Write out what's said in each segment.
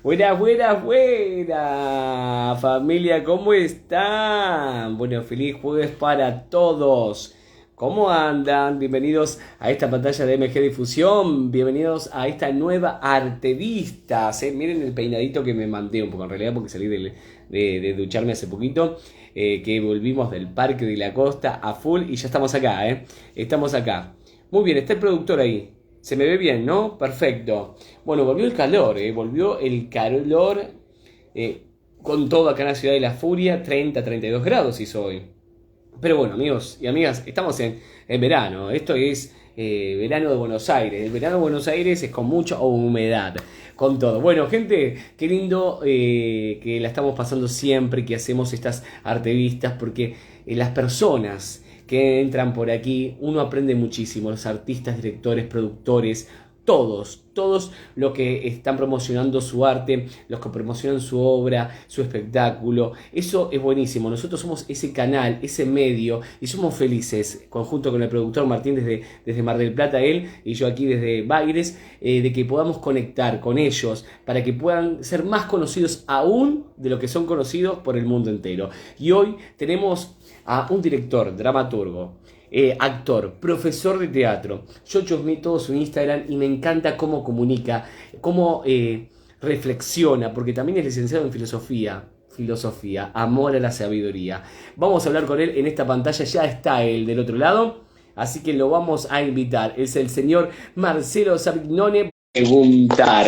Buenas, buenas, buenas, familia, ¿cómo están? Bueno, feliz jueves para todos. ¿Cómo andan? Bienvenidos a esta pantalla de MG Difusión, bienvenidos a esta nueva Artevistas. Miren el peinadito que me mandé un poco, en realidad porque salí de ducharme hace poquito, que volvimos del Parque de la Costa a full y ya estamos acá, ¿eh? Estamos acá. Muy bien, está el productor ahí. Se me ve bien, ¿no? Perfecto. Bueno, volvió el calor, volvió el calor eh, con todo acá en la ciudad de la furia, 30, 32 grados hizo hoy. Pero bueno, amigos y amigas, estamos en verano. Esto es verano de Buenos Aires. El verano de Buenos Aires es con mucha humedad, con todo. Bueno, gente, qué lindo que la estamos pasando siempre, que hacemos estas artevistas, porque las personas que entran por aquí, uno aprende muchísimo. Los artistas, directores, productores, todos los que están promocionando su arte, los que promocionan su obra, su espectáculo. Eso es buenísimo. Nosotros somos ese canal, ese medio, y somos felices, conjunto con el productor Martín desde Mar del Plata, él y yo aquí desde Baires, de que podamos conectar con ellos para que puedan ser más conocidos aún de lo que son conocidos por el mundo entero. Y hoy tenemos a un director, dramaturgo, actor, profesor de teatro. Yo chusmeé todo su Instagram y me encanta cómo comunica, cómo reflexiona, porque también es licenciado en filosofía, amor a la sabiduría. Vamos a hablar con él en esta pantalla, ya está él del otro lado, así que lo vamos a invitar. Es el señor Marcelo Savignone. Preguntar.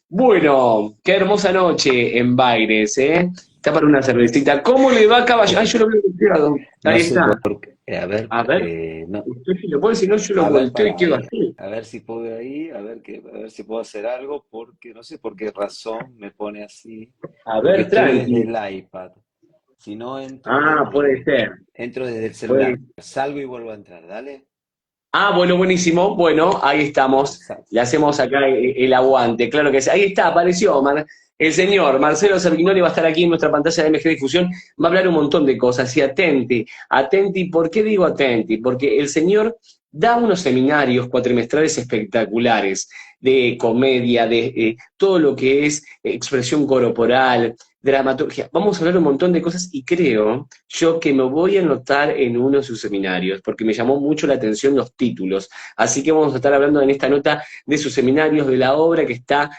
Bueno, qué hermosa noche en Baires, ¿eh? Está para una cervecita. ¿Cómo le va, caballo? Ay, Uf, yo lo veo volteado. no Ahí sé está. por qué. A ver, A ver, no, usted si lo puede, si no, yo lo a ver, volteo y para quedo ahí. así. A ver si puedo ahí, a ver si puedo hacer algo, porque no sé por qué razón me pone así, A porque ver, estoy desde tranqui. el iPad. Si no Ah, puede ser. entro desde el celular. Puede. Salgo y vuelvo a entrar, dale. Ah, bueno, buenísimo. Bueno, ahí Dale, estamos. Le hacemos acá el aguante. Claro que sí. Ahí está, apareció. El señor Marcelo Savignoli va a estar aquí en nuestra pantalla de MG Difusión. Va a hablar un montón de cosas. Y atenti, atenti. ¿Por qué digo atenti? Porque el señor da unos seminarios cuatrimestrales espectaculares de comedia, de todo lo que es expresión corporal, dramaturgia. Vamos a hablar un montón de cosas y creo yo que me voy a anotar en uno de sus seminarios, porque me llamó mucho la atención los títulos. Así que vamos a estar hablando en esta nota de sus seminarios, de la obra que está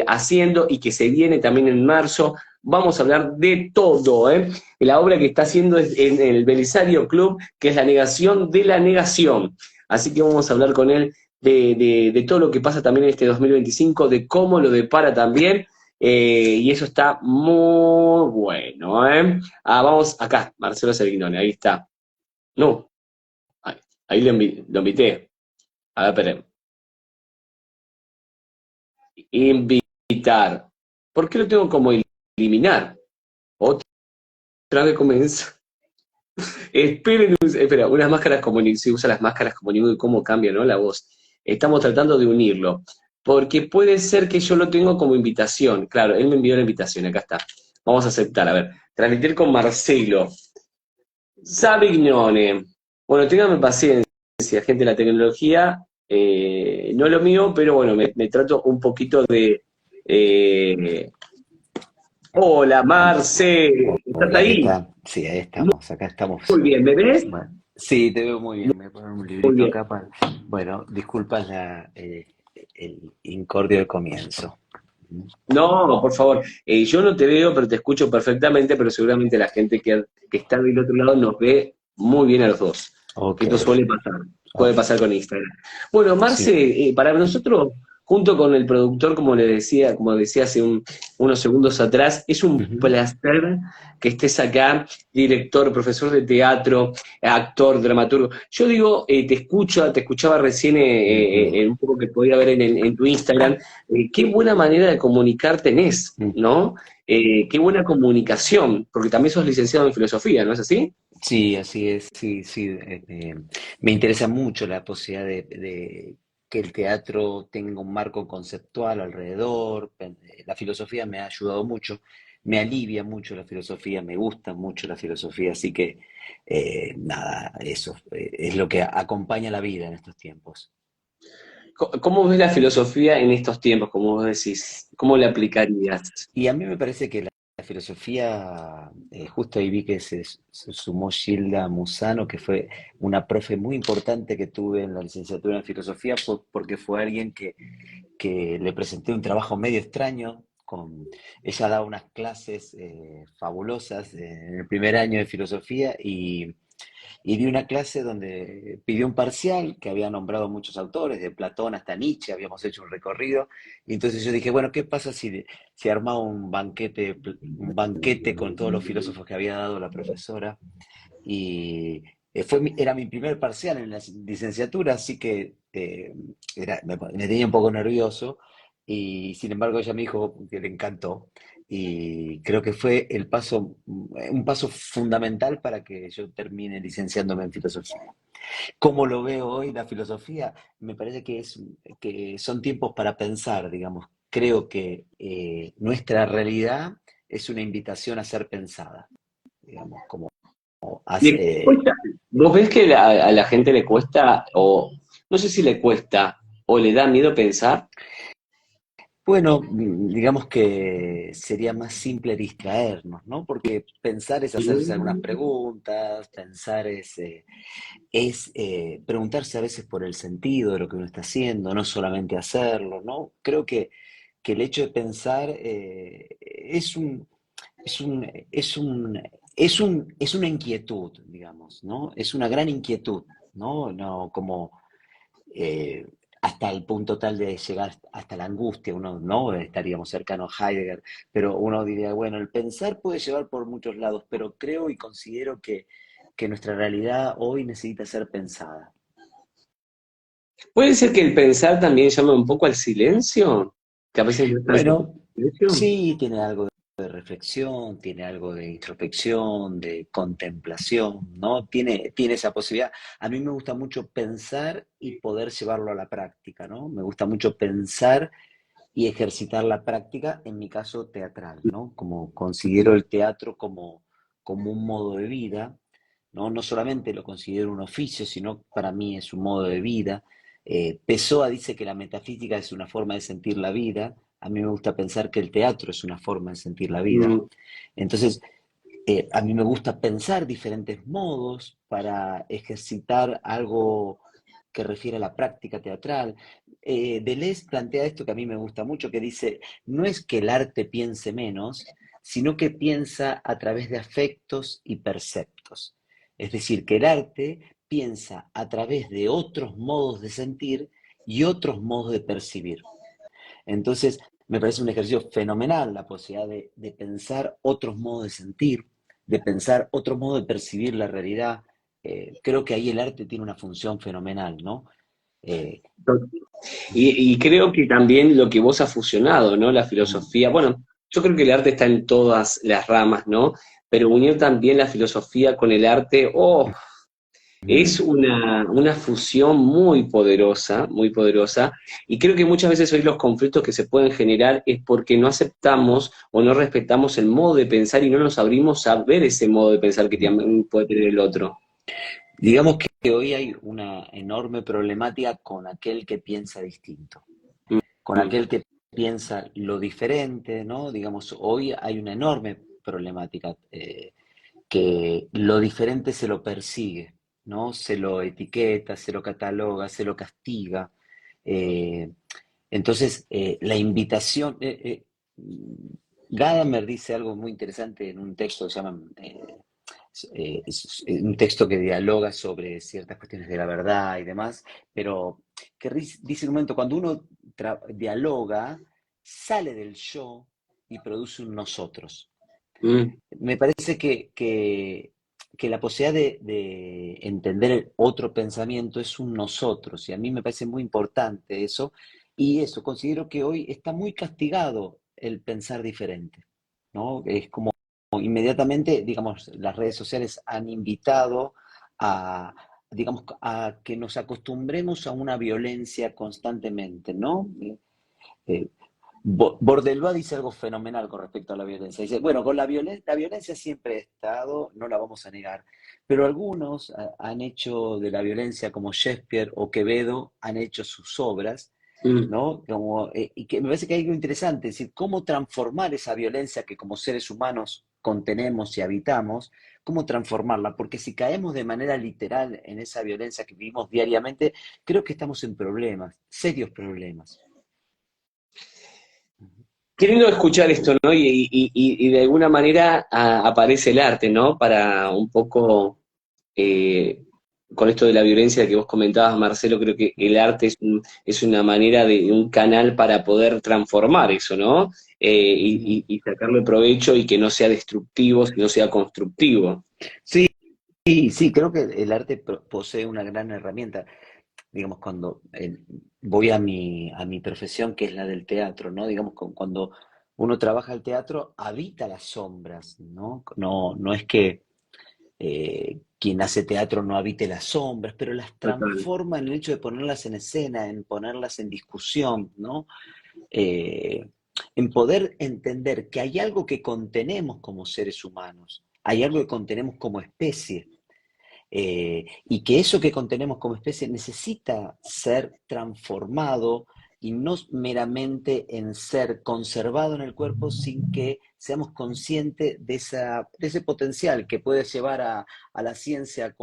haciendo y que se viene también en marzo. Vamos a hablar de todo, ¿eh? La obra que está haciendo es en el Belisario Club, que es La negación de la negación. Así que vamos a hablar con él de todo lo que pasa también en este 2025, de cómo lo depara también, y eso está muy bueno, ¿eh? Ah, vamos acá, Marcelo Servignone, ahí está. No, ahí, ahí lo invité. A ver, esperen. Invitar. ¿Por qué lo tengo como eliminar? Otra vez comienza. Esperen, espera, unas máscaras se usa las máscaras como y cómo cambia, ¿no? La voz. Estamos tratando de unirlo. Porque puede ser que yo lo tengo como invitación. Claro, él me envió la invitación, acá está. Vamos a aceptar, a ver. Transmitir con Marcelo. Savignone. Bueno, ténganme paciencia, gente de la tecnología. No es lo mío, pero bueno, me trato un poquito de. eh, Hola, Marce. ¿Estás Hola, ¿qué ahí? tal? Sí, ahí estamos, acá estamos. Muy bien, ¿me ves? Bueno, sí, te veo muy bien. Me voy a poner un Muy librito bien. acá para... Bueno, disculpas el incordio del comienzo. No, por favor. Yo no te veo, pero te escucho perfectamente, pero seguramente la gente que está del otro lado nos ve muy bien a los dos. Que Ok, esto puede ok. pasar con Instagram. Bueno, Sí. Marce, para nosotros, junto con el productor, como decía hace unos segundos atrás, es un Ujú. placer que estés acá, director, profesor de teatro, actor, dramaturgo. Yo digo, te escuchaba recién Ujú. en un poco que podía ver en tu Instagram. Qué buena manera de comunicar tenés, Mm. ¿no? Qué buena comunicación, porque también sos licenciado en filosofía, ¿no es así? Sí, así es, sí, sí. Me interesa mucho la posibilidad de que el teatro tenga un marco conceptual alrededor. La filosofía me ha ayudado mucho, me alivia mucho la filosofía, me gusta mucho la filosofía, así que nada, eso es lo que acompaña la vida en estos tiempos. ¿Cómo ves la filosofía en estos tiempos, como vos decís? ¿Cómo la aplicarías? Y a mí me parece que la filosofía, justo ahí vi que se sumó Gilda Musano, que fue una profe muy importante que tuve en la licenciatura en filosofía, porque fue alguien que le presenté un trabajo medio extraño. Ella daba unas clases fabulosas en el primer año de filosofía y di una clase donde pidió un parcial que había nombrado muchos autores, de Platón hasta Nietzsche, habíamos hecho un recorrido, y entonces yo dije, bueno, ¿qué pasa si armaba un banquete con todos los filósofos que había dado la profesora? Y era mi primer parcial en la licenciatura, así que me tenía un poco nervioso y sin embargo ella me dijo que le encantó y creo que fue un paso fundamental para que yo termine licenciándome en filosofía. ¿Cómo lo veo hoy la filosofía? Me parece que son tiempos para pensar, digamos. Creo que nuestra realidad es una invitación a ser pensada, digamos, como ¿Le cuesta? ¿Vos ves que a la gente le cuesta, o no sé si le cuesta, o le da miedo pensar? bueno, digamos que sería más simple distraernos, ¿no? Porque pensar es hacerse algunas Mm. preguntas, pensar es preguntarse a veces por el sentido de lo que uno está haciendo, no solamente hacerlo, ¿no? Creo que el hecho de pensar es un, es una inquietud, digamos, ¿no? Es una gran inquietud, ¿no? No, como eh, hasta el punto tal de llegar hasta la angustia, uno no estaríamos cercano a Heidegger, pero uno diría, bueno, el pensar puede llevar por muchos lados, pero creo y considero que nuestra realidad hoy necesita ser pensada. ¿Puede ser que el pensar también llama un poco al silencio? Que a veces no es tan Bueno, silencio. sí, tiene algo de reflexión, tiene algo de introspección, de contemplación, ¿no? Tiene esa posibilidad. A mí me gusta mucho pensar y poder llevarlo a la práctica, ¿no? Me gusta mucho pensar y ejercitar la práctica, en mi caso teatral, ¿no? Como considero el teatro como un modo de vida, ¿no? No solamente lo considero un oficio, sino para mí es un modo de vida. Pessoa dice que la metafísica es una forma de sentir la vida, a mí me gusta pensar que el teatro es una forma de sentir la vida. Mm. Entonces, a mí me gusta pensar diferentes modos para ejercitar algo que refiere a la práctica teatral. Deleuze plantea esto que a mí me gusta mucho, que dice, no es que el arte piense menos, sino que piensa a través de afectos y perceptos. Es decir, que el arte piensa a través de otros modos de sentir y otros modos de percibir. Entonces, me parece un ejercicio fenomenal la posibilidad de pensar otros modos de sentir, de pensar otro modo de percibir la realidad. Creo que ahí el arte tiene una función fenomenal, ¿no? Eh, Y creo que también lo que vos has fusionado, ¿no? La mm, filosofía, bueno, yo creo que el arte está en todas las ramas, ¿no? Pero unir también la filosofía con el arte, oh, es mm. una fusión muy poderosa, y creo que muchas veces hoy los conflictos que se pueden generar es porque no aceptamos o no respetamos el modo de pensar y no nos abrimos a ver ese modo de pensar que también puede tener el otro. Digamos que hoy hay una enorme problemática con aquel que piensa distinto, con Mm. aquel que piensa lo diferente, ¿no? Digamos, hoy hay una enorme problemática. Que lo diferente se lo persigue, ¿no? Se lo etiqueta, se lo cataloga, se lo castiga. Eh, entonces, la invitación, Gadamer dice algo muy interesante en un texto que se llama, es un texto que dialoga sobre ciertas cuestiones de la verdad y demás, pero que dice en un momento, cuando uno dialoga, sale del yo y produce un nosotros. Mm. Me parece que la posibilidad de entender el otro pensamiento es un nosotros, y a mí me parece muy importante eso, y eso, considero que hoy está muy castigado el pensar diferente, ¿no? Es como inmediatamente, digamos, las redes sociales han invitado a, digamos, a que nos acostumbremos a una violencia constantemente, ¿no? Eh, Bordelba dice algo fenomenal con respecto a la violencia. Dice, bueno, con la violencia siempre ha estado, no la vamos a negar, pero algunos han hecho de la violencia, como Shakespeare o Quevedo, han hecho sus obras, Mm. ¿no? Como, y que me parece que hay algo interesante, es decir, cómo transformar esa violencia que como seres humanos contenemos y habitamos, cómo transformarla, porque si caemos de manera literal en esa violencia que vivimos diariamente, creo que estamos en problemas, serios problemas. Qué lindo escuchar esto, ¿no? Y de alguna manera aparece el arte, ¿no? Para un poco, eh, con esto de la violencia que vos comentabas, Marcelo, creo que el arte es una manera de un canal para poder transformar eso, ¿no? Y sacarle provecho y que no sea destructivo, sino sea constructivo. Sí, sí, sí, creo que el arte posee una gran herramienta. Digamos, cuando voy a mi profesión, que es la del teatro, ¿no? Digamos, cuando uno trabaja el teatro, habita las sombras, ¿no? No, no es que quien hace teatro no habite las sombras, pero las Total. transforma en el hecho de ponerlas en escena, en ponerlas en discusión, ¿no? Eh, en poder entender que hay algo que contenemos como seres humanos, hay algo que contenemos como especie, y que eso que contenemos como especie necesita ser transformado y no meramente en ser conservado en el cuerpo sin que seamos conscientes de ese potencial que puede llevar a la ciencia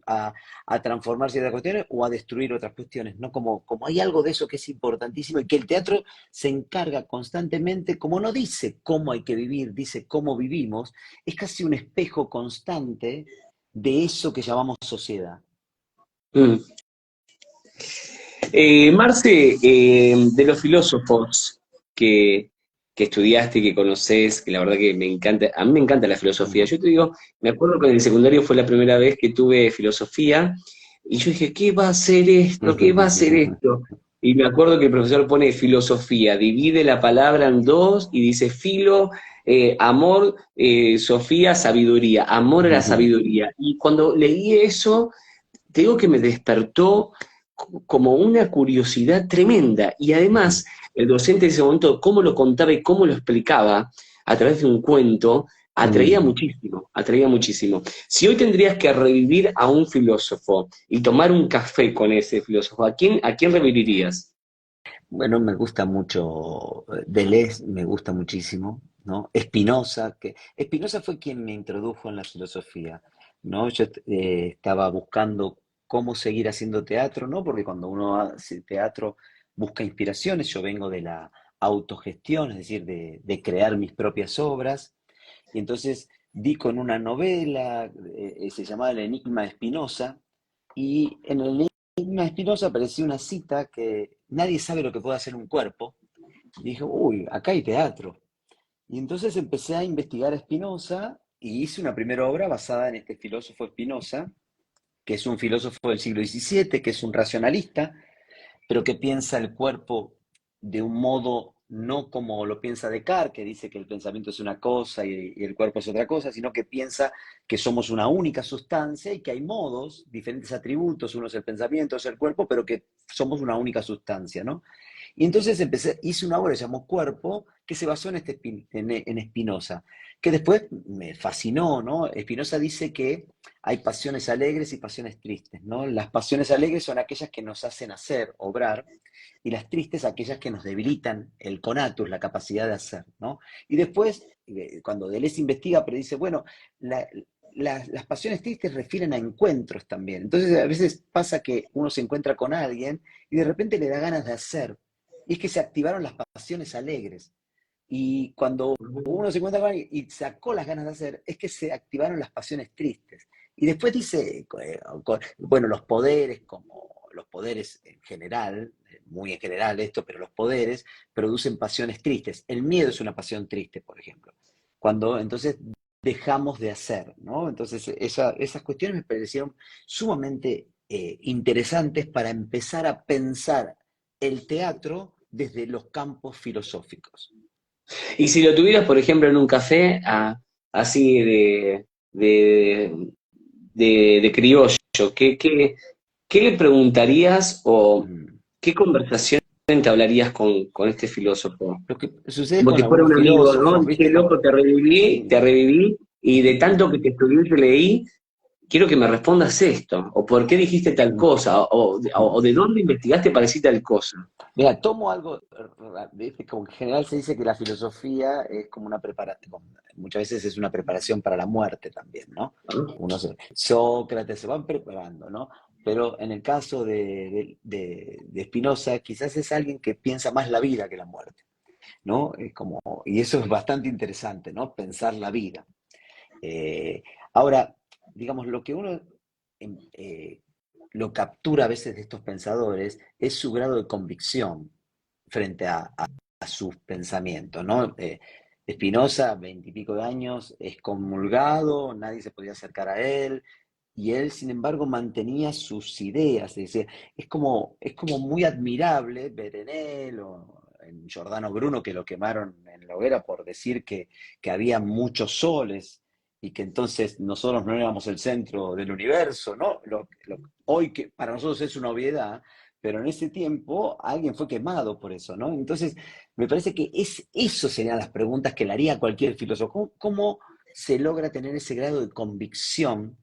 a transformar ciertas cuestiones o a destruir otras cuestiones, ¿no? Como hay algo de eso que es importantísimo y que el teatro se encarga constantemente, como no dice cómo hay que vivir, dice cómo vivimos, es casi un espejo constante de eso que llamamos sociedad. Mm. Marce, de los filósofos que, que estudiaste, que conoces, que la verdad que me encanta, a mí me encanta la filosofía. Ujú, Yo te digo, me acuerdo que en el secundario fue la primera vez que tuve filosofía y yo dije, ¿qué va a ser esto? ¿Qué va a ser ujú, esto? Y me acuerdo que el profesor pone filosofía, divide la palabra en dos y dice filo, amor, Sofía, sabiduría, amor a la ujú, sabiduría. Y cuando leí eso, te digo que me despertó como una curiosidad tremenda. Y ujú. además, el docente en ese momento, cómo lo contaba y cómo lo explicaba a través de un cuento, atraía Mm. muchísimo, atraía muchísimo. Si hoy tendrías que revivir a un filósofo y tomar un café con ese filósofo, a quién revivirías? Bueno, me gusta mucho Deleuze, me gusta muchísimo, ¿no? Spinoza, que Spinoza fue quien me introdujo en la filosofía, ¿no? Yo estaba buscando cómo seguir haciendo teatro, ¿no? Porque cuando uno hace teatro busca inspiraciones, yo vengo de la autogestión, es decir, de crear mis propias obras, y entonces di con una novela, se llamaba El Enigma de Spinoza, y en el Enigma de Spinoza apareció una cita que nadie sabe lo que puede hacer un cuerpo, y dije, uy, acá hay teatro. Y entonces empecé a investigar a Spinoza y hice una primera obra basada en este filósofo Spinoza, que es un filósofo del siglo XVII, que es un racionalista, pero que piensa el cuerpo de un modo no como lo piensa Descartes, que dice que el pensamiento es una cosa y el cuerpo es otra cosa, sino que piensa que somos una única sustancia y que hay modos, diferentes atributos, uno es el pensamiento, es el cuerpo, pero que somos una única sustancia, ¿no? Y entonces hice una obra que se llamó Cuerpo, que se basó en Spinoza, que después me fascinó, ¿no? Spinoza dice que hay pasiones alegres y pasiones tristes, ¿no? Las pasiones alegres son aquellas que nos hacen hacer, obrar, y las tristes aquellas que nos debilitan el conatus, la capacidad de hacer, ¿no? Y después, cuando Deleuze investiga, pero dice, bueno, la, las pasiones tristes refieren a encuentros también. Entonces, a veces pasa que uno se encuentra con alguien y de repente le da ganas de hacer. Y es que se activaron las pasiones alegres. Y cuando uno se encuentra con alguien y sacó las ganas de hacer, es que se activaron las pasiones tristes. Y después dice, bueno, los poderes, como los poderes en general, muy en general esto, pero los poderes producen pasiones tristes. El miedo es una pasión triste, por ejemplo. Cuando entonces dejamos de hacer, ¿no? Entonces esas cuestiones me parecieron sumamente interesantes para empezar a pensar el teatro desde los campos filosóficos. Y si lo tuvieras, por ejemplo, en un café, así de, de criollo, ¿qué le preguntarías o Mm. qué conversación hablarías con este filósofo? Lo que sucede Como con si fuera algunos un amigo, ¿no? filósofos, Che, ¿viste? loco, te Sí, reviví, y de tanto que te estudié y te leí, quiero que me respondas esto, o por qué dijiste tal mm, cosa, o de dónde investigaste para decir tal cosa. mira, tomo algo, ¿viste? Como que en general se dice que la filosofía es como una preparación, muchas veces es una preparación para la muerte también, ¿no? ¿No? Sócrates se van preparando, ¿no? Pero en el caso de Spinoza, quizás es alguien que piensa más la vida que la muerte, ¿no? Es como, y eso es bastante interesante, ¿no? Pensar la vida. Eh, ahora, digamos, lo que uno em, lo captura a veces de estos pensadores es su grado de convicción frente a sus pensamientos, ¿no? Spinoza, 20 y pico de años, excomulgado, nadie se podía acercar a él, y él, sin embargo, mantenía sus ideas. Es decir, es como muy admirable ver en él o en Giordano Bruno, que lo quemaron en la hoguera por decir que había muchos soles y que entonces nosotros no éramos el centro del universo, ¿no? Hoy que para nosotros es una obviedad, pero en ese tiempo alguien fue quemado por eso, ¿no? Entonces, me parece que eso serían las preguntas que le haría a cualquier filósofo. ¿Cómo se logra tener ese grado de convicción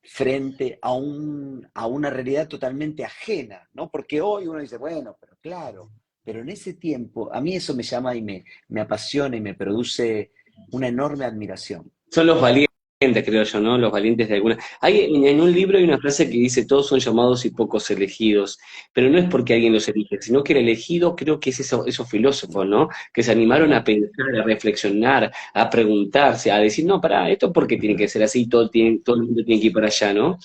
frente a una realidad totalmente ajena, ¿no? Porque hoy uno dice, bueno, pero claro, pero en ese tiempo, a mí eso me llama y me apasiona y me produce una enorme admiración. Son los valientes, creo yo, ¿no? Los valientes de alguna. Hay, en un libro hay una frase que dice, todos son llamados y pocos elegidos, pero no es porque alguien los elige, sino que el elegido creo que es esos filósofos, ¿no? Que se animaron a Ujú, pensar, a reflexionar, a preguntarse, a decir, no, pará, esto por qué tiene que ser así, todo el mundo tiene que ir para allá, ¿no?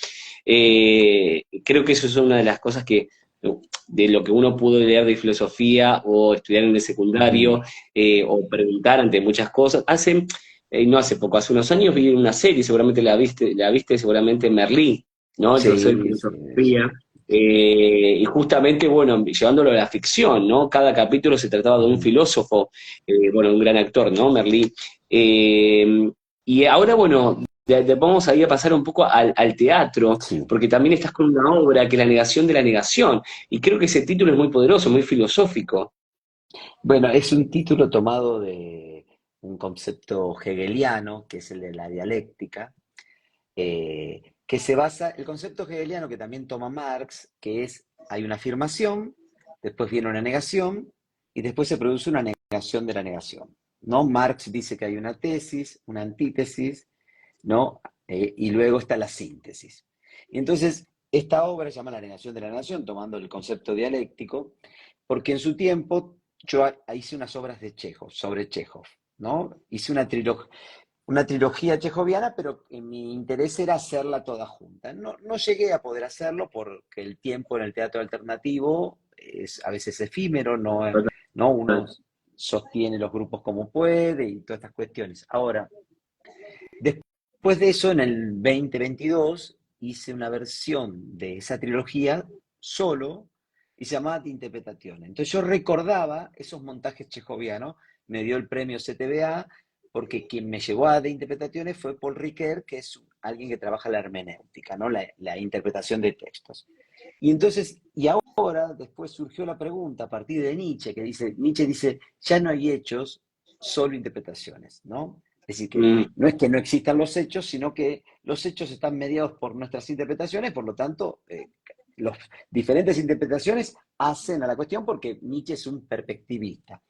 Creo que eso es una de las cosas que de lo que uno pudo leer de filosofía o estudiar en el secundario, ujú. o preguntar ante muchas cosas. No hace poco, hace unos años vi una serie, seguramente la viste seguramente, Merlí, ¿no? El profesor de Sí, sí, filosofía. Y justamente, bueno, llevándolo a la ficción, ¿no? Cada capítulo se trataba de un ujú, filósofo, bueno, un gran actor, ¿no? Merlí. Y ahora, bueno, vamos ahí a pasar un poco al teatro, sí. porque también estás con una obra que es La negación de la negación, y creo que ese título es muy poderoso, muy filosófico. Bueno, es un título tomado de un concepto hegeliano, que es el de la dialéctica, que se basa, el concepto hegeliano que también toma Marx, que es, hay una afirmación, después viene una negación, y después se produce una negación de la negación, ¿no? Marx dice que hay una tesis, una antítesis, ¿no? Y luego está la síntesis. Y entonces, esta obra se llama La negación de la negación, tomando el concepto dialéctico, porque en su tiempo yo hice unas obras de Chekhov, sobre Chekhov, ¿no? Hice una trilogía chejoviana, pero mi interés era hacerla toda junta. No, no llegué a poder hacerlo porque el tiempo en el teatro alternativo es a veces efímero, no uno sostiene los grupos como puede y todas estas cuestiones. Ahora, después de eso, en el 2022, hice una versión de esa trilogía solo y se llamaba De Interpretazione. Entonces yo recordaba esos montajes chejovianos, me dio el premio CTBA, porque quien me llevó a De Interpretazione fue Paul Ricoeur, que es alguien que trabaja la hermenéutica, ¿no? La interpretación de textos. Y entonces, y ahora, después surgió la pregunta a partir de Nietzsche, Nietzsche dice, ya no hay hechos, solo interpretaciones, ¿no? Es decir, que Mm. no es que no existan los hechos, sino que los hechos están mediados por nuestras interpretaciones, por lo tanto, las diferentes interpretaciones hacen a la cuestión porque Nietzsche es un perspectivista.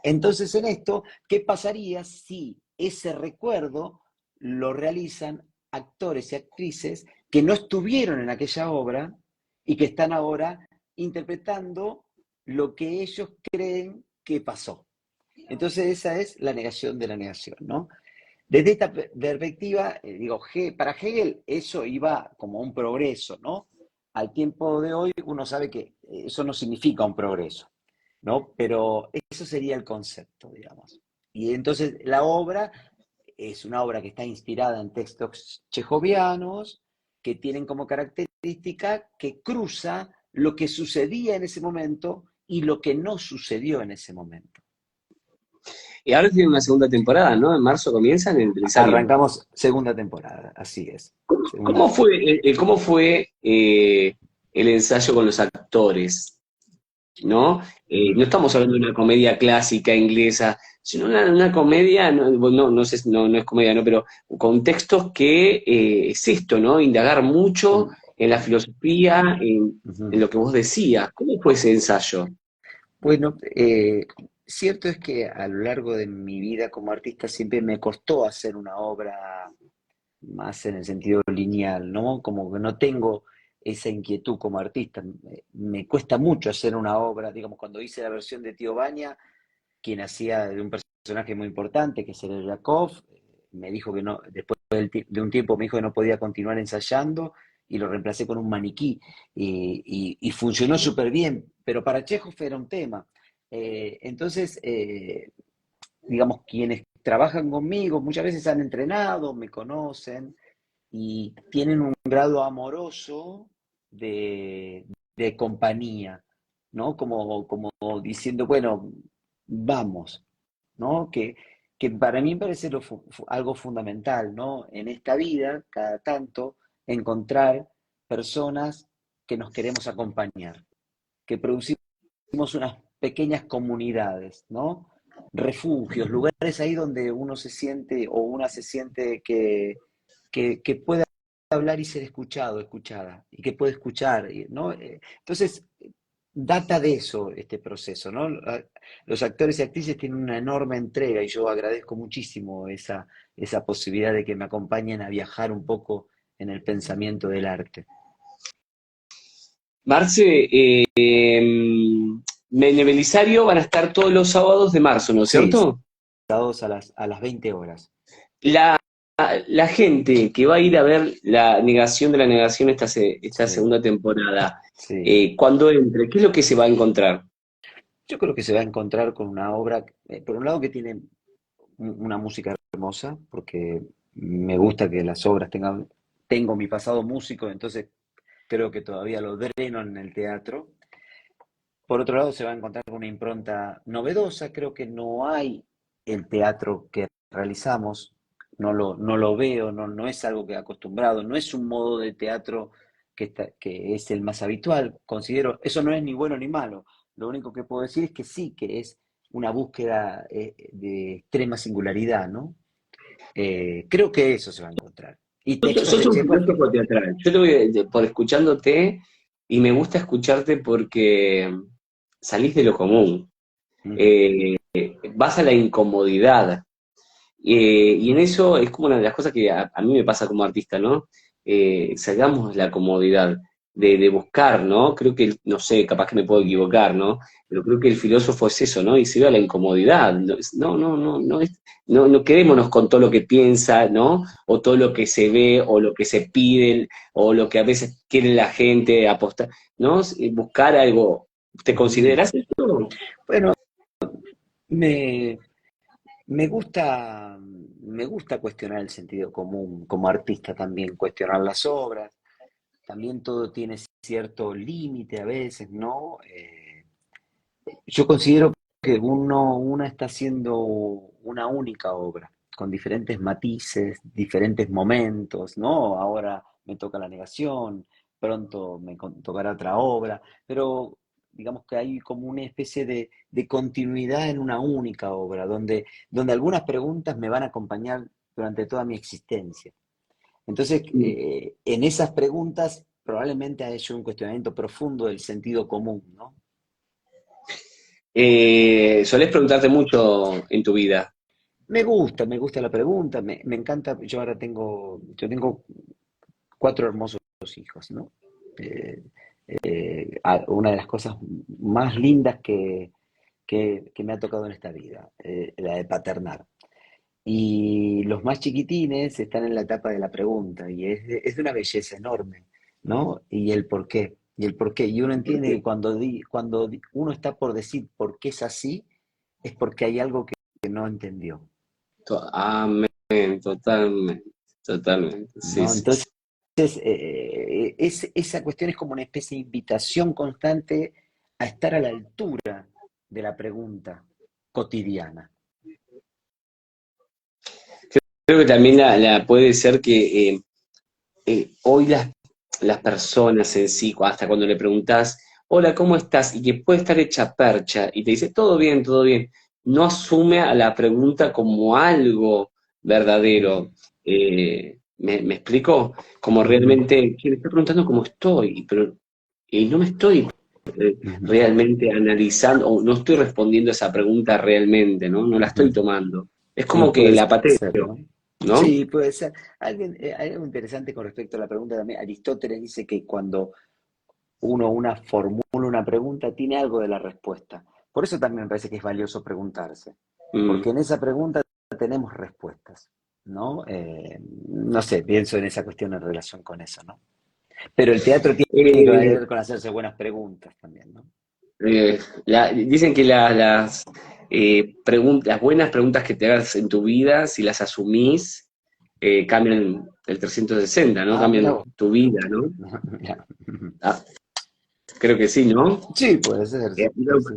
Entonces, en esto, ¿qué pasaría si ese recuerdo lo realizan actores y actrices que no estuvieron en aquella obra y que están ahora interpretando lo que ellos creen que pasó? Entonces, esa es la negación de la negación, ¿no? Desde esta perspectiva, digo, para Hegel eso iba como un progreso, ¿no? Al tiempo de hoy uno sabe que eso no significa un progreso, ¿no? Pero eso sería el concepto, digamos. Y entonces la obra es una obra que está inspirada en textos chejovianos, que tienen como característica que cruza lo que sucedía en ese momento y lo que no sucedió en ese momento. Y ahora tiene una segunda temporada, ¿no? En marzo comienzan en el Belisario. Arrancamos segunda temporada, así es. ¿Cómo Segunda. fue, el ensayo con los actores? ¿no? No estamos hablando de una comedia clásica inglesa, sino una comedia, no sé, no es comedia, ¿no? Pero con textos que es esto, ¿no? Indagar mucho Mm, en la filosofía, en ujú. lo que vos decías. ¿Cómo fue ese ensayo? Bueno, cierto es que a lo largo de mi vida como artista siempre me costó hacer una obra más en el sentido lineal, ¿no? Como que no tengo esa inquietud como artista. Me cuesta mucho hacer una obra, digamos, cuando hice la versión de Tío Baña, quien hacía de un personaje muy importante, que es el Yakov, me dijo que no, después de un tiempo me dijo que no podía continuar ensayando y lo reemplacé con un maniquí y funcionó súper bien, pero para Chekhov era un tema. Entonces, digamos, quienes trabajan conmigo muchas veces han entrenado, me conocen y tienen un grado amoroso de, de compañía, ¿no? Como diciendo, bueno, vamos, ¿no? Que para mí me parece algo fundamental, ¿no? En esta vida, cada tanto, encontrar personas que nos queremos acompañar, que producimos unas pequeñas comunidades, ¿no? Refugios, lugares ahí donde uno se siente o una se siente que puede hablar y ser escuchado, escuchada, y que puede escuchar, ¿no? Entonces, data de eso este proceso, ¿no? Los actores y actrices tienen una enorme entrega y yo agradezco muchísimo esa posibilidad de que me acompañen a viajar un poco en el pensamiento del arte. Marce, Menem Belisario van a estar todos los sábados de marzo, ¿no es Sí, cierto? sábados a las 20 horas. La, la gente que va a ir a ver la negación de la negación esta Sí, segunda temporada, sí. cuando entre, ¿qué es lo que se va a encontrar? Yo creo que se va a encontrar con una obra, por un lado, que tiene una música hermosa, porque me gusta que las obras tengan, tengo mi pasado músico, entonces creo que todavía lo dreno en el teatro. Por otro lado, se va a encontrar con una impronta novedosa, creo que no hay el teatro que realizamos, no lo veo, no es algo que he acostumbrado, no es un modo de teatro que es el más habitual, considero, eso no es ni bueno ni malo, lo único que puedo decir es que sí, que es una búsqueda de extrema singularidad, ¿no? Creo que eso se va a encontrar. Y textos Sos de un Chekhov, filósofo teatral. Yo te por escuchándote, y me gusta escucharte porque salís de lo común, ujú, eh, vas a la incomodidad. Y en eso es como una de las cosas que a mí me pasa como artista, ¿no? Salgamos de la comodidad, de buscar, ¿no? Creo que, no sé, capaz que me puedo equivocar, ¿no? Pero creo que el filósofo es eso, ¿no? Y se ve a la incomodidad. No quedémonos con todo lo que piensa, ¿no? O todo lo que se ve, o lo que se pide, o lo que a veces quiere la gente apostar, ¿no? Buscar algo. ¿Te ujú. consideras esto? Bueno, me, me gusta cuestionar el sentido común como artista también, cuestionar las obras. También todo tiene cierto límite a veces, ¿no? Yo considero que una está haciendo una única obra, con diferentes matices, diferentes momentos, ¿no? Ahora me toca la negación, pronto tocará otra obra, pero digamos que hay como una especie de continuidad en una única obra, donde algunas preguntas me van a acompañar durante toda mi existencia. Entonces, en esas preguntas probablemente ha hecho un cuestionamiento profundo del sentido común, ¿no? Solés preguntarte mucho en tu vida. Me gusta la pregunta, me encanta. Yo tengo 4 hermosos hijos, ¿no? Eh, una de las cosas más lindas que me ha tocado en esta vida, la de paternar. Y los más chiquitines están en la etapa de la pregunta y es de una belleza enorme, ¿no? Y el por qué, y el por qué. Y uno entiende que cuando uno está por decir por qué es así, es porque hay algo que no entendió, Amén, totalmente, totalmente. Sí, ¿no? sí, sí. Entonces, esa cuestión es como una especie de invitación constante a estar a la altura de la pregunta cotidiana. Creo que también puede ser que hoy las personas en sí, hasta cuando le preguntás, hola, ¿cómo estás? Y que puede estar hecha percha y te dice, todo bien, no asume a la pregunta como algo verdadero. ¿Me explico? Como Ujú, realmente, que me está preguntando cómo estoy, pero y no me estoy ujú, realmente analizando, o no estoy respondiendo esa pregunta realmente, ¿no? No la estoy ujú. tomando. Es Y como que puede la pateo, ser, ¿no? ¿no? Sí, puede ser. Hay algo interesante con respecto a la pregunta también. Aristóteles dice que cuando una formula una pregunta, tiene algo de la respuesta. Por eso también me parece que es valioso preguntarse, Mm. porque en esa pregunta tenemos respuestas, ¿no? No sé, pienso en esa cuestión en relación con eso, ¿no? Pero el teatro tiene que Eh, ver con hacerse buenas preguntas también, ¿no? Dicen que las buenas preguntas que te hagas en tu vida, si las asumís, cambian el 360, ¿no? Ah, mira Cambian vos. tu vida, ¿no? Mirá. Ah, creo que sí, ¿no? Sí, puede ser, sí, Lo, sí.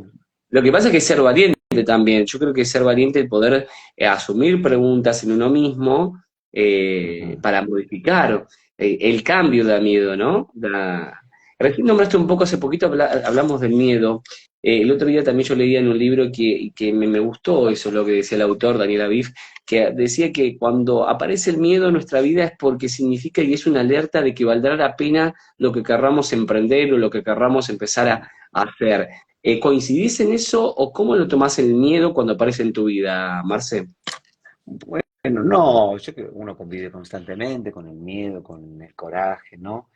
lo que pasa es que es ser valiente también. Yo creo que es ser valiente el poder asumir preguntas en uno mismo Ujú. para modificar. El cambio da miedo, ¿no? Recién nombraste un poco, hace poquito hablamos del miedo. El otro día también yo leía en un libro que me gustó, eso es lo que decía el autor, Daniel Aviv, que decía que cuando aparece el miedo en nuestra vida es porque significa y es una alerta de que valdrá la pena lo que querramos emprender o lo que querramos empezar a hacer. ¿Coincidís en eso o cómo lo tomás el miedo cuando aparece en tu vida, Marce? Bueno, no, yo creo que uno convive constantemente con el miedo, con el coraje, ¿no?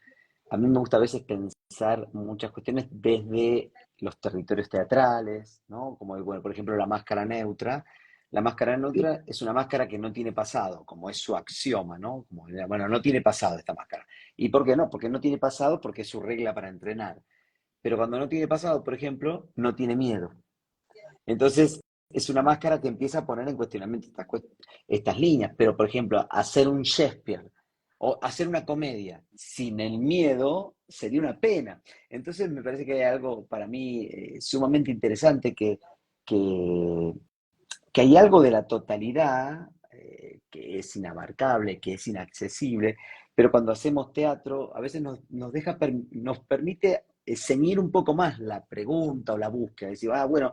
A mí me gusta a veces pensar muchas cuestiones desde los territorios teatrales, ¿no? Como, bueno, por ejemplo, la máscara neutra. La máscara neutra es una máscara que no tiene pasado, como es su axioma, ¿no? Como, bueno, no tiene pasado esta máscara. ¿Y por qué no? Porque no tiene pasado porque es su regla para entrenar. Pero cuando no tiene pasado, por ejemplo, no tiene miedo. Entonces, es una máscara que empieza a poner en cuestionamiento estas líneas. Pero, por ejemplo, hacer un Shakespeare o hacer una comedia sin el miedo sería una pena. Entonces, me parece que hay algo para mí sumamente interesante que, que hay algo de la totalidad que es inabarcable, que es inaccesible, pero cuando hacemos teatro a veces nos permite ceñir un poco más la pregunta o la búsqueda, decir, bueno,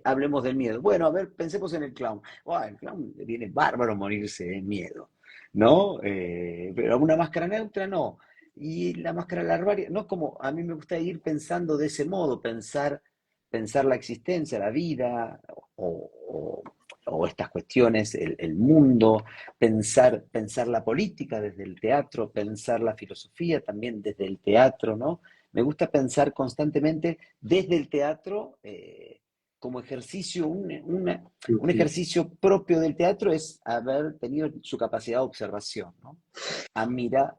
hablemos del miedo. Bueno, a ver, pensemos en el clown. El clown le viene bárbaro morirse de miedo, ¿no? Pero una máscara neutra no. Y la máscara larvaria, no como a mí me gusta ir pensando de ese modo, pensar la existencia, la vida, o, o- o estas cuestiones, el mundo, pensar la política desde el teatro, pensar la filosofía también desde el teatro, ¿no? Me gusta pensar constantemente desde el teatro como ejercicio, un ejercicio propio del teatro es haber tenido su capacidad de observación, ¿no? A mirar,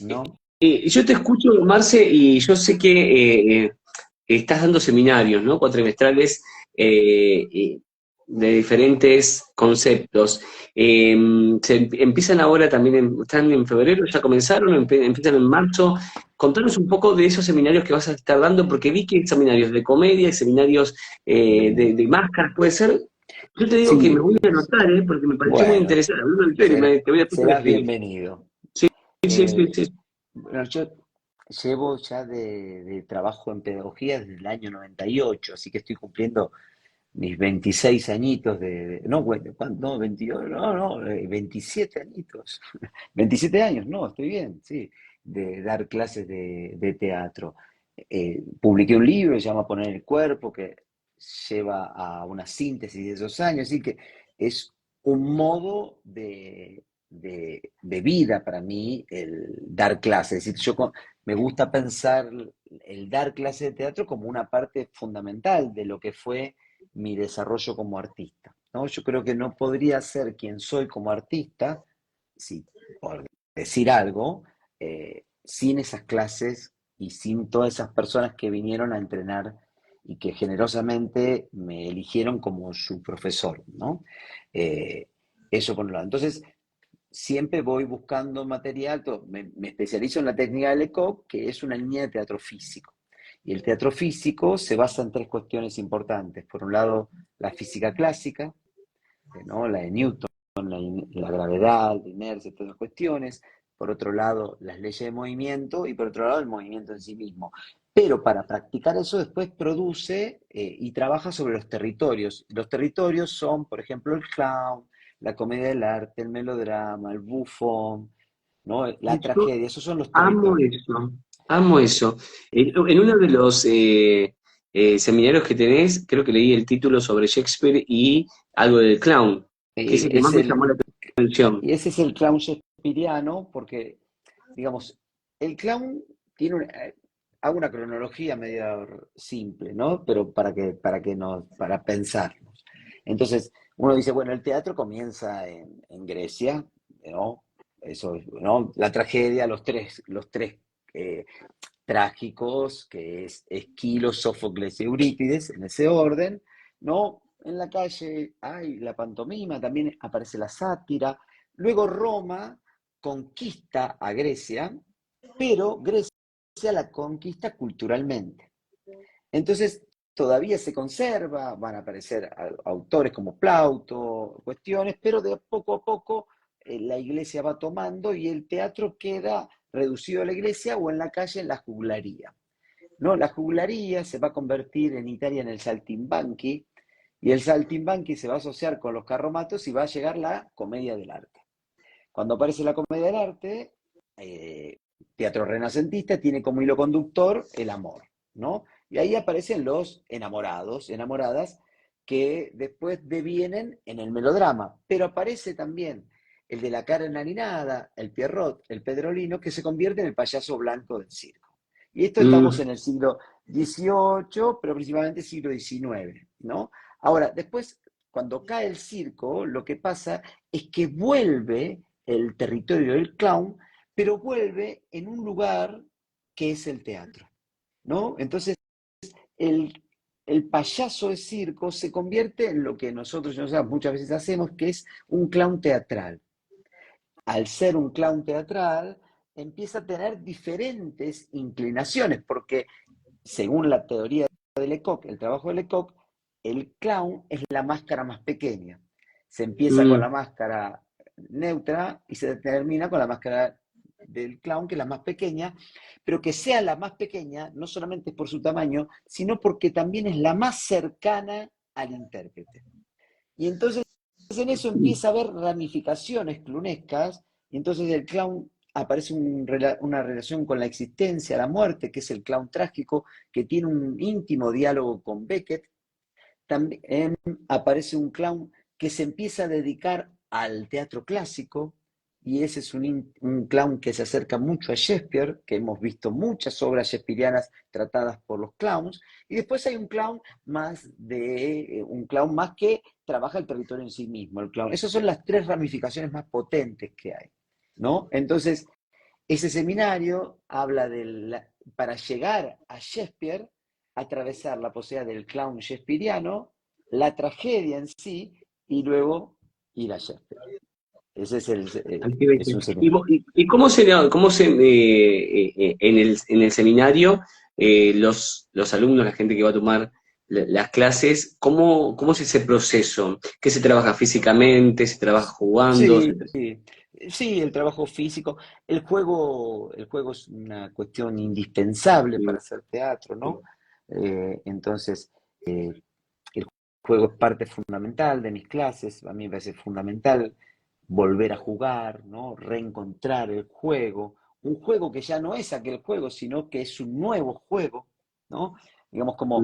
¿no? Yo te escucho, Marce, y yo sé que estás dando seminarios, ¿no? Cuatrimestrales de diferentes conceptos. Empiezan ahora también, están en febrero, ya comenzaron, empiezan en marzo. Contanos un poco de esos seminarios que vas a estar dando, porque vi que hay seminarios de comedia, hay seminarios de máscaras, puede ser. Yo te digo que me Sí, voy a anotar, porque me pareció muy bueno, interesante. Hablando en serio, te voy a después te voy a serás escribir. bienvenido. Sí, sí, sí, Eh, sí. bueno, yo llevo ya de trabajo en pedagogía desde el año 98, así que estoy cumpliendo mis 26 añitos no, bueno, no, 22, no, no, 27 añitos. 27 años, no, estoy bien, sí, de dar clases de teatro. Publiqué un libro, se llama Poner el cuerpo, que lleva a una síntesis de esos años, así que es un modo de vida para mí el dar clases. Es decir, me gusta pensar el dar clases de teatro como una parte fundamental de lo que fue mi desarrollo como artista, ¿no? Yo creo que no podría ser quien soy como artista, si, por decir algo, sin esas clases y sin todas esas personas que vinieron a entrenar y que generosamente me eligieron como su profesor, ¿no? Eh, Eso por un lado. Entonces, siempre voy buscando material, me especializo en la técnica de Lecoq, que es una línea de teatro físico. Y el teatro físico se basa en tres cuestiones importantes. Por un lado, la física clásica, ¿no? La de Newton, la gravedad, la inercia, todas las cuestiones. por otro lado las leyes de movimiento y por otro lado el movimiento en sí mismo. Pero para practicar eso después produce y trabaja sobre los territorios. Los territorios son, por ejemplo, el clown, la comedia del arte, el melodrama, el bufón, ¿no? La Yo tragedia, esos son los amo territorios. eso, amo eso. En uno de los seminarios que tenés, creo que leí el título sobre Shakespeare y algo del clown, que es Y, el que más me llamó la atención. y ese es el clown shakespeariano, porque, digamos, el clown tiene hago una cronología medio simple, ¿no? Pero para pensarnos. Entonces, uno dice, bueno, el teatro comienza en Grecia, ¿no? Eso, ¿no? La tragedia, los tres eh, trágicos, que es Esquilo, Sófocles y Eurípides, en ese orden, ¿no? En la calle hay la pantomima, también aparece la sátira. Luego Roma conquista a Grecia, pero Grecia la conquista culturalmente. Entonces, todavía se conserva, van a aparecer autores como Plauto, cuestiones, pero de poco a poco la iglesia va tomando y el teatro queda reducido a la iglesia o en la calle en la juglaría. ¿No? La juglaría se va a convertir en Italia en el saltimbanqui y el saltimbanqui se va a asociar con los carromatos y va a llegar la comedia del arte. Cuando aparece la comedia del arte, teatro renacentista tiene como hilo conductor el amor, ¿no? Y ahí aparecen los enamorados, enamoradas, que después devienen en el melodrama, pero aparece también el de la cara enaninada, el Pierrot, el Pedrolino, que se convierte en el payaso blanco del circo. Y esto estamos Mm, en el siglo XVIII, pero principalmente siglo XIX, ¿no? Ahora, después, cuando cae el circo, lo que pasa es que vuelve el territorio del clown, pero vuelve en un lugar que es el teatro, ¿no? Entonces, el, el payaso de circo se convierte en lo que nosotros muchas veces hacemos, que es un clown teatral. Al ser un clown teatral, empieza a tener diferentes inclinaciones, porque según la teoría de Lecoq, el trabajo de Lecoq, el clown es la máscara más pequeña. Se empieza con la mm. máscara neutra y se termina con la máscara del clown, que es la más pequeña, pero que sea la más pequeña no solamente es por su tamaño, sino porque también es la más cercana al intérprete. Y entonces en eso empieza a haber ramificaciones clownescas, y entonces el clown aparece una relación con la existencia, la muerte, que es el clown trágico, que tiene un íntimo diálogo con Beckett. También aparece un clown que se empieza a dedicar al teatro clásico, y ese es un clown que se acerca mucho a Shakespeare, que hemos visto muchas obras shakespearianas tratadas por los clowns, y después hay un clown más que trabaja el territorio en sí mismo, el clown. Esas son las tres ramificaciones más potentes que hay, ¿no? Entonces, ese seminario habla para llegar a Shakespeare, atravesar la posibilidad del clown shakespeariano, la tragedia en sí, y luego ir a Shakespeare. Ese es, Ay, qué bestia. es un ¿Y, seminario. y cómo se en el seminario, los alumnos, la gente que va a tomar las clases, cómo es ese proceso? ¿Qué se trabaja físicamente? ¿Se trabaja jugando? Sí, sí, el trabajo físico. El juego es una cuestión indispensable para hacer teatro, ¿no? Entonces, eh, el juego es parte fundamental de mis clases. A mí me parece fundamental volver a jugar, ¿no? Reencontrar el juego. Un juego que ya no es aquel juego, sino que es un nuevo juego, ¿no? Digamos, como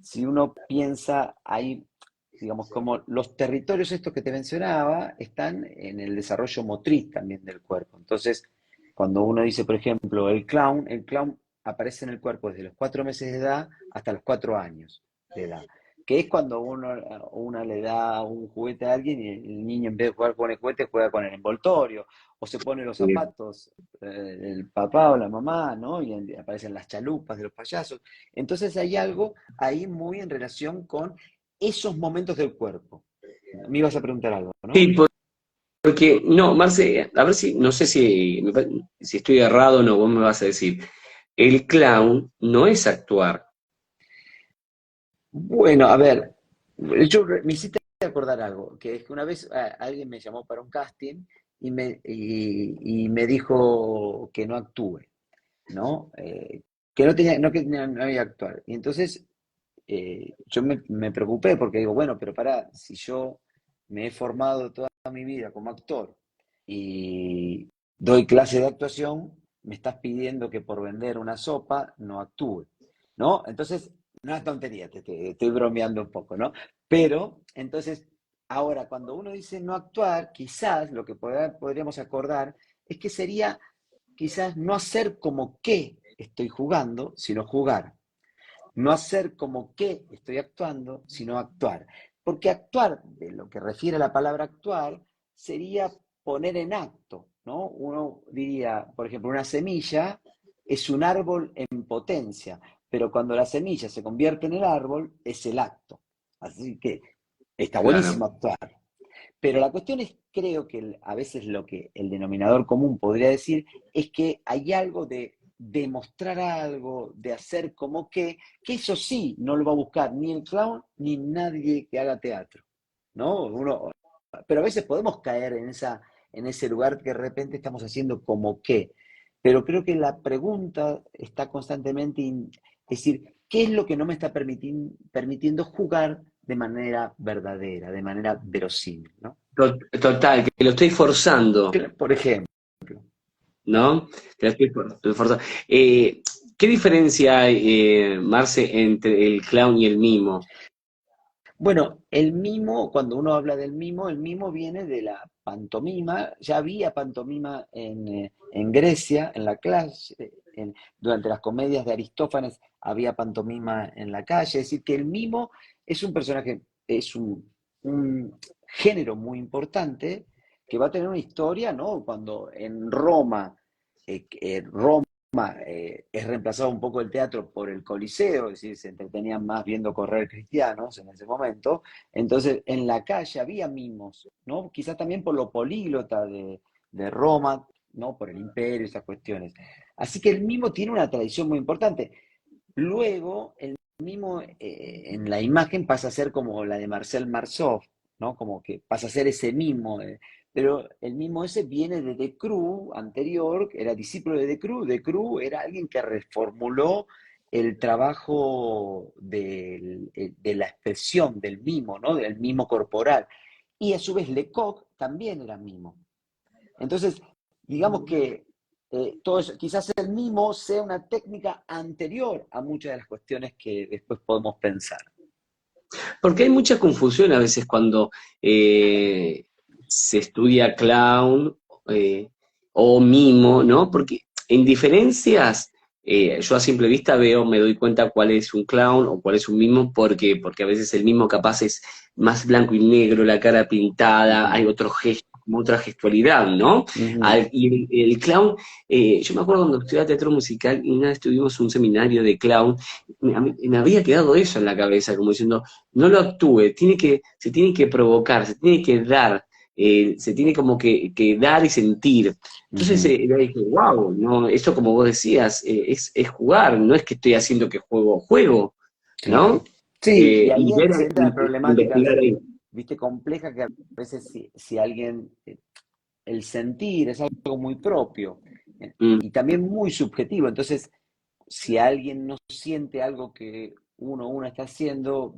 si uno piensa, hay digamos, como los territorios estos que te mencionaba están en el desarrollo motriz también del cuerpo. Entonces, cuando uno dice, por ejemplo, el clown aparece en el cuerpo desde los 4 meses de edad hasta los 4 años de edad, que es cuando una le da un juguete a alguien y el niño en vez de jugar con el juguete juega con el envoltorio, o se pone los zapatos el papá o la mamá, ¿no? Y aparecen las chalupas de los payasos. Entonces hay algo ahí muy en relación con esos momentos del cuerpo. Me ibas a preguntar algo, ¿no? Sí, porque, no, Marce, a ver si, no sé si estoy errado o no, vos me vas a decir. El clown no es actuar. Bueno, a ver, me hiciste acordar algo, que es que una vez alguien me llamó para un casting y me dijo que no actúe, ¿no? Que no tenía, no, que no había que actuar. Y entonces yo me preocupé porque digo, bueno, pero pará, si yo me he formado toda mi vida como actor y doy clase de actuación, me estás pidiendo que por vender una sopa no actúe, ¿no? Entonces, no es tontería, te estoy bromeando un poco, ¿no? Pero, entonces, ahora, cuando uno dice no actuar, quizás lo que podríamos acordar es que sería quizás no hacer como que estoy jugando, sino jugar. No hacer como que estoy actuando, sino actuar. Porque actuar, de lo que refiere a la palabra actuar, sería poner en acto, ¿no? Uno diría, por ejemplo, una semilla es un árbol en potencia, pero cuando la semilla se convierte en el árbol, es el acto. Así que está Claro. buenísimo actuar. Pero la cuestión es, creo que a veces lo que el denominador común podría decir es que hay algo de demostrar algo, de hacer como que eso sí no lo va a buscar ni el clown ni nadie que haga teatro, ¿no? Pero a veces podemos caer en ese lugar que de repente estamos haciendo como que. Pero creo que la pregunta está constantemente, es decir, ¿qué es lo que no me está permitiendo jugar de manera verdadera, de manera verosímil, ¿no? Total, que lo estoy forzando, Por ejemplo, ¿no? Que lo estoy forzando. ¿Qué diferencia hay, Marce, entre el clown y el mimo? bueno, el mimo, cuando uno habla del mimo, el mimo viene de la pantomima. Ya había pantomima en Grecia, en la clase, durante las comedias de Aristófanes había pantomima en la calle. Es decir, que el mimo es un personaje, es un género muy importante que va a tener una historia, ¿no? Cuando en Roma, Roma es reemplazado un poco el teatro por el Coliseo, es decir, se entretenían más viendo correr cristianos en ese momento. Entonces, en la calle había mimos, ¿no? Quizás también por lo políglota de Roma, ¿no? Por el imperio, esas cuestiones. Así que el mimo tiene una tradición muy importante. Luego, el mimo en la imagen pasa a ser como la de Marcel Marceau, ¿no? Como que pasa a ser ese mimo. Pero el mimo ese viene de Decroux, anterior, era discípulo de Decroux. Decroux era alguien que reformuló el trabajo de la expresión del mimo, ¿no? Del mimo corporal. Y a su vez Lecoq también era mimo. Entonces, digamos que todo eso, quizás el mimo sea una técnica anterior a muchas de las cuestiones que después podemos pensar. Porque hay mucha confusión a veces cuando eh, se estudia clown eh, o mimo, ¿no? Porque en diferencias, yo a simple vista veo, me doy cuenta cuál es un clown o cuál es un mimo, porque a veces el mimo capaz es más blanco y negro, la cara pintada, hay Ujú, otro gesto, como otra gestualidad, ¿no? ujú, Y el clown, yo me acuerdo cuando estudiaba teatro musical y una vez tuvimos un seminario de clown, me había quedado eso en la cabeza, como diciendo, no lo actúe, se tiene que provocar, se tiene que dar, se tiene como que dar y sentir. Entonces ujú. yo dije, wow, no, eso como vos decías, es jugar, no es que estoy haciendo que juego, ¿no? Claro. Sí, y ahí Y ver, se entra en problemáticas, investigar ahí. viste, complejas que a veces si alguien, el sentir es algo muy propio Mm, y también muy subjetivo. Entonces, si alguien no siente algo que uno está haciendo,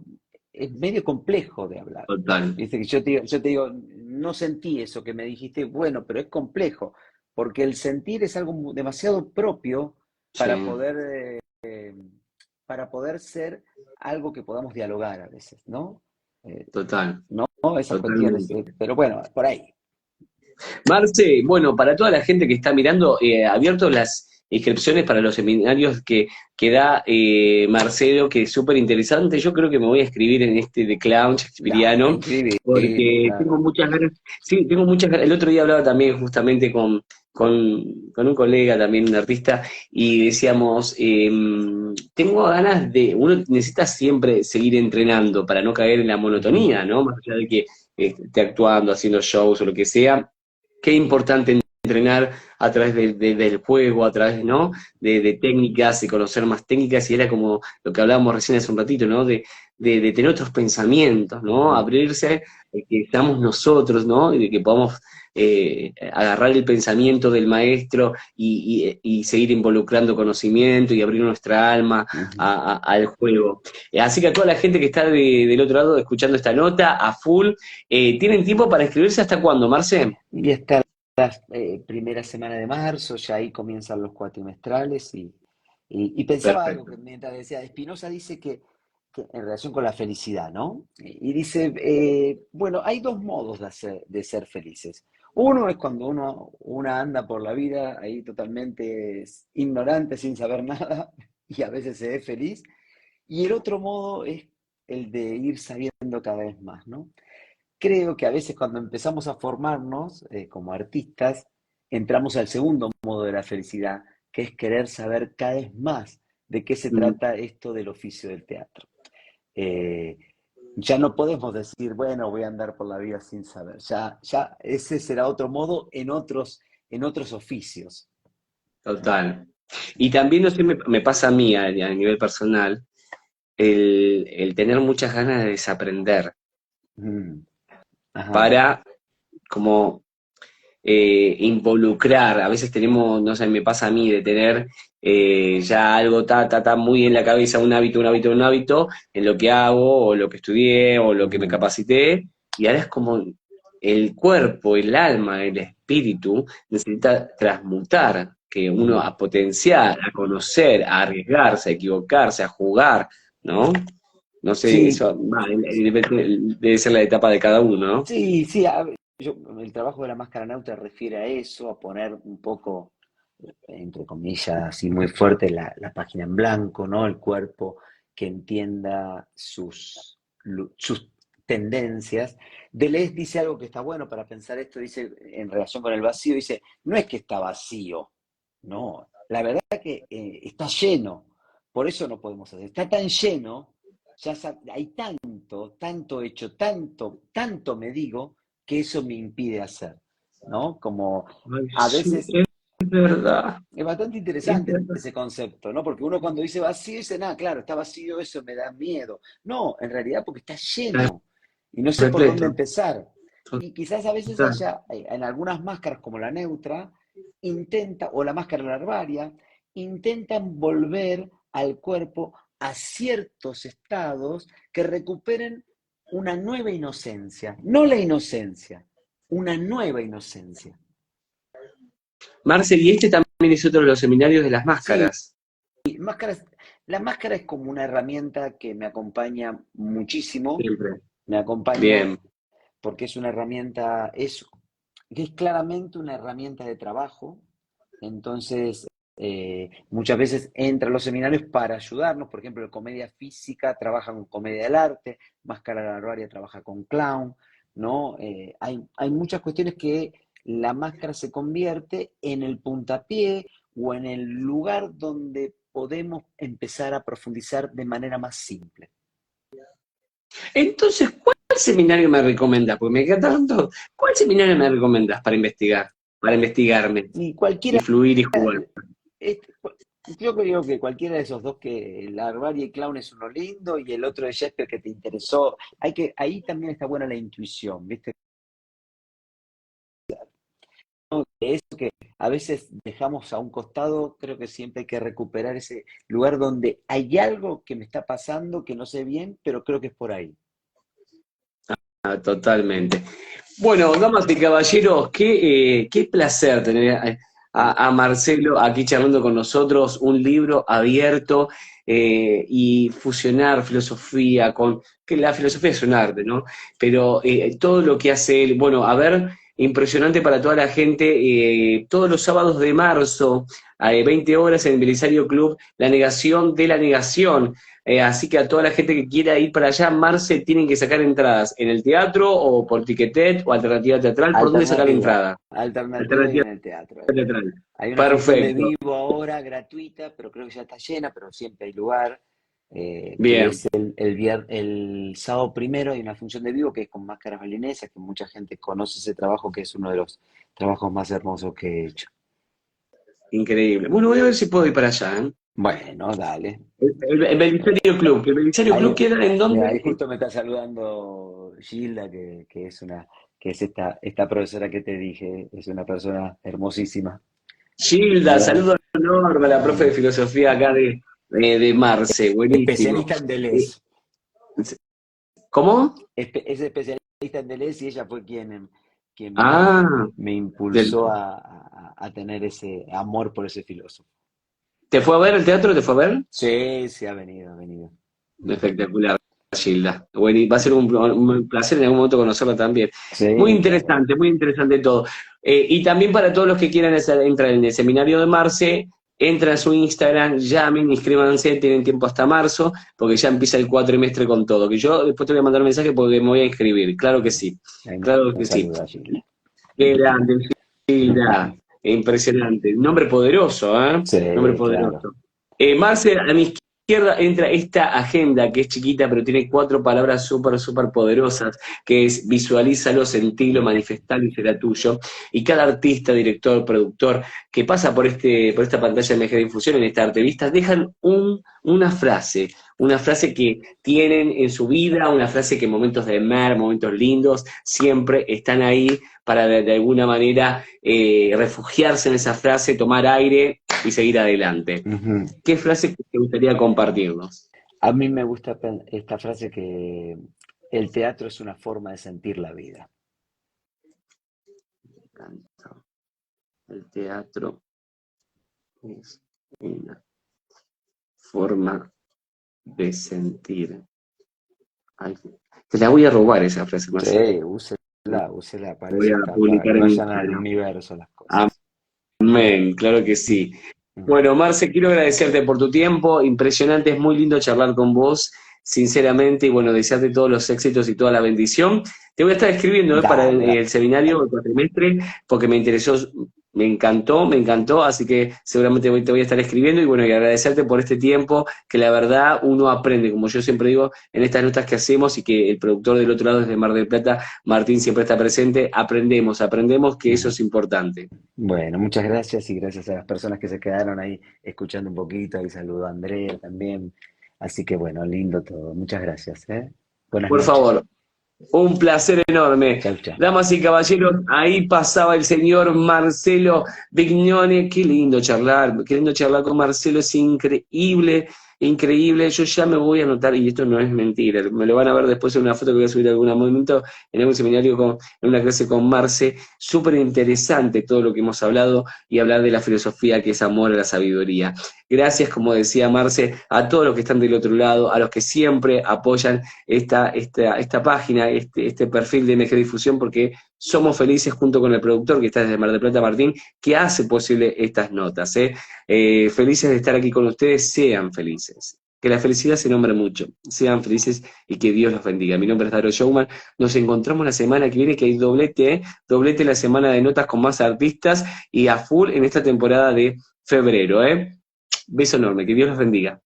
es medio complejo de hablar. total, Viste que yo te digo, no sentí eso que me dijiste, bueno, pero es complejo, porque el sentir es algo demasiado propio sí, para poder, para poder ser algo que podamos dialogar a veces, ¿no? Eh, total, no, esas cuestiones, totalmente. pero bueno, por ahí. Marce, bueno, para toda la gente que está mirando, abierto las inscripciones para los seminarios que da Marcelo, que es súper interesante. Yo creo que me voy a escribir en este de clown Dale, shakespeariano, inscribite, porque tengo claro. muchas ganas. Sí, tengo muchas ganas. El otro día hablaba también justamente con un colega, también un artista, y decíamos, tengo ganas uno necesita siempre seguir entrenando para no caer en la Ujú, monotonía, ¿no? Más allá de que esté actuando, haciendo shows o lo que sea. Qué importante entrenar a través del juego, a través, ¿no? De técnicas, de conocer más técnicas, y era como lo que hablábamos recién hace un ratito, ¿no? De tener otros pensamientos, ¿no? Abrirse, que seamos nosotros, ¿no? Y de que podamos agarrar el pensamiento del maestro y seguir involucrando conocimiento y abrir nuestra alma Ujú. al juego. Así que a toda la gente que está del otro lado escuchando esta nota, a full, ¿tienen tiempo para inscribirse hasta cuándo, Marce? Y hasta la primera semana de marzo, ya ahí comienzan los cuatrimestrales y pensaba algo Perfecto. que mientras decía, Spinoza dice que en relación con la felicidad, ¿no? Y dice, bueno, hay dos modos de ser felices. Uno es cuando una anda por la vida ahí totalmente ignorante, sin saber nada, y a veces se ve feliz. Y el otro modo es el de ir sabiendo cada vez más, ¿no? Creo que a veces cuando empezamos a formarnos como artistas, entramos al segundo modo de la felicidad, que es querer saber cada vez más de qué se Mm. trata esto del oficio del teatro. Eh, ya no podemos decir, bueno, voy a andar por la vida sin saber. Ya ese será otro modo en otros oficios. Total. Y también, no sé, me pasa a mí a nivel personal, el tener muchas ganas de desaprender Mm, ajá. para como involucrar. A veces tenemos, no sé, me pasa a mí de tener ya algo muy en la cabeza, un hábito en lo que hago, o lo que estudié, o lo que me Ujú. capacité, y ahora es como el cuerpo, el alma, el espíritu necesita transmutar, que uno Ujú. a potenciar, a conocer, a arriesgarse, a equivocarse, a jugar, ¿no? No sé, Sí, eso debe ser la etapa de cada uno, ¿no? sí, sí. El trabajo de la máscara neutra refiere a eso, a poner un poco entre comillas, así muy fuerte, la página en blanco, ¿no? El cuerpo que entienda sus tendencias. Deleuze dice algo que está bueno para pensar esto, dice, en relación con el vacío, dice, no es que está vacío, no, la verdad es que está lleno, por eso no podemos hacer, está tan lleno, hay tanto hecho, tanto me digo, que eso me impide hacer, ¿no? Como Ay, a sí, veces es verdad. es bastante Es interesante verdad. ese concepto, ¿no? Porque uno cuando dice vacío dice, nada, claro, está vacío, eso me da miedo. No, en realidad porque está Está lleno y no sé por dónde repleto. empezar. Y quizás a veces Total. haya, en algunas máscaras como la neutra, o la máscara larvaria, intentan volver al cuerpo a ciertos estados que recuperen una nueva inocencia, no la inocencia, una nueva inocencia. Marcel, y este también es otro de los seminarios de las Sí, máscaras. máscaras, la máscara es como una herramienta que me acompaña muchísimo, Siempre. me acompaña Bien. porque es una herramienta, es claramente una herramienta de trabajo, entonces muchas veces entra a los seminarios para ayudarnos, por ejemplo, en comedia física trabaja con comedia del arte, Máscara Larvaria trabaja con clown, ¿no? Hay muchas cuestiones que la máscara se convierte en el puntapié o en el lugar donde podemos empezar a profundizar de manera más simple. Entonces, ¿cuál seminario me recomendás? Porque me queda tanto. ¿Cuál seminario me recomendás para investigar? Para investigarme Y y cualquiera, fluir y jugar. este, yo creo que cualquiera de esos dos, que el Larvaria y Clown es uno lindo y el otro de Shakespeare que te interesó, ahí también está buena la intuición, ¿viste? Eso que a veces dejamos a un costado, creo que siempre hay que recuperar ese lugar donde hay algo que me está pasando que no sé bien, pero creo que es por ahí. Ah, totalmente. Bueno, damas y caballeros, qué placer tener a Marcelo aquí charlando con nosotros, un libro abierto y fusionar filosofía con, que la filosofía es un arte, ¿no? Pero todo lo que hace él, bueno, a ver, impresionante para toda la gente, todos los sábados de marzo, a 20 horas en el Belisario Club, La Negación de la Negación. Así que a toda la gente que quiera ir para allá, Marce, tienen que sacar entradas en el teatro o por Ticketet o Alternativa Teatral. ¿Por dónde sacar Alternativa, entrada? alternativa y Alternativa en el teatro. Teatral. Hay una función de Perfecto. vivo ahora gratuita, pero creo que ya está llena, pero siempre hay lugar. que Bien, es el sábado primero hay una función de vivo que es con máscaras balinesas, que mucha gente conoce ese trabajo, que es uno de los trabajos más hermosos que he hecho. increíble. Bueno, voy a ver si puedo ir para allá, ¿eh? Bueno, dale. El Belisario Club. ¿El Belisario Club Ahí, queda en mira, ahí dónde? justo me está saludando Gilda, que es esta profesora que te dije, es una persona hermosísima. Gilda, ¿Verdad? saludo enorme a la profe de filosofía acá de Marce, buenísimo. Especialista en Eh, Deleuze. ¿Cómo? Es especialista en Deleuze y ella fue quien Ah, me del- impulsó a tener ese amor por ese filósofo. ¿te fue a ver el teatro? ¿Te fue a ver? Sí, sí, ha venido, ha venido. Espectacular, Gilda. Bueno, y va a ser un placer en algún momento conocerla también. Sí, claro. Muy interesante todo. Y también para todos los que quieran entrar en el seminario de Marce, entran a su Instagram, llamen, inscríbanse, tienen tiempo hasta marzo, porque ya empieza el cuatrimestre con todo. Que yo después te voy a mandar un mensaje porque me voy a inscribir. Claro que sí, claro Un que sí. saludo a Gilda. Qué grande, Gilda. Impresionante. Nombre poderoso, ¿eh? Nombre Sí, claro. poderoso. Marce, a mi izquierda entra esta agenda que es chiquita, pero tiene 4 palabras súper, súper poderosas, que es visualízalo, sentilo, manifestalo y será tuyo. Y cada artista, director, productor que pasa por esta pantalla de MG de Infusión en esta Artevista, dejan una frase que tienen en su vida, una frase que en momentos de mer, momentos lindos, siempre están ahí para de alguna manera refugiarse en esa frase, tomar aire y seguir adelante. Ujú. ¿Qué frase te gustaría compartirnos? A mí me gusta esta frase que el teatro es una forma de sentir la vida. El teatro es una forma de sentir. Ay, te la voy a robar esa frase, Marcelo. Sí, úsela La voy a para publicar que en vayan al Instagram. universo las cosas. Amén, claro que sí. Mm. Bueno, Marce, quiero agradecerte por tu tiempo, impresionante, es muy lindo charlar con vos, sinceramente, y bueno, desearte todos los éxitos y toda la bendición. Te voy a estar escribiendo para Dale, el seminario, el cuatrimestre, porque me interesó, me encantó, así que seguramente te voy a estar escribiendo y bueno, y agradecerte por este tiempo, que la verdad uno aprende, como yo siempre digo, en estas notas que hacemos y que el productor del otro lado desde Mar del Plata, Martín, siempre está presente, aprendemos que eso dale. es importante. Bueno, muchas gracias y gracias a las personas que se quedaron ahí escuchando un poquito. Ahí saludo a Andrea también. Así que bueno, lindo todo. Muchas gracias, ¿eh? Buenas Por noches. favor. Un placer enorme. Chau, chau. Damas y caballeros, ahí pasaba el señor Marcelo Vignone. Qué lindo charlar con Marcelo, es increíble, increíble. Yo ya me voy a anotar, y esto no es mentira, me lo van a ver después en una foto que voy a subir en algún momento, en algún seminario, en una clase con Marce. Súper interesante todo lo que hemos hablado y hablar de la filosofía que es amor a la sabiduría. Gracias, como decía Marce, a todos los que están del otro lado, a los que siempre apoyan esta página, este perfil de MG Difusión, porque somos felices junto con el productor que está desde Mar del Plata, Martín, que hace posible estas notas. Felices de estar aquí con ustedes, sean felices. Que la felicidad se nombre mucho. Sean felices y que Dios los bendiga. Mi nombre es Dario Showman. Nos encontramos la semana que viene, que hay doblete, doblete la semana de notas con más artistas y a full en esta temporada de febrero. Beso enorme, que Dios los bendiga.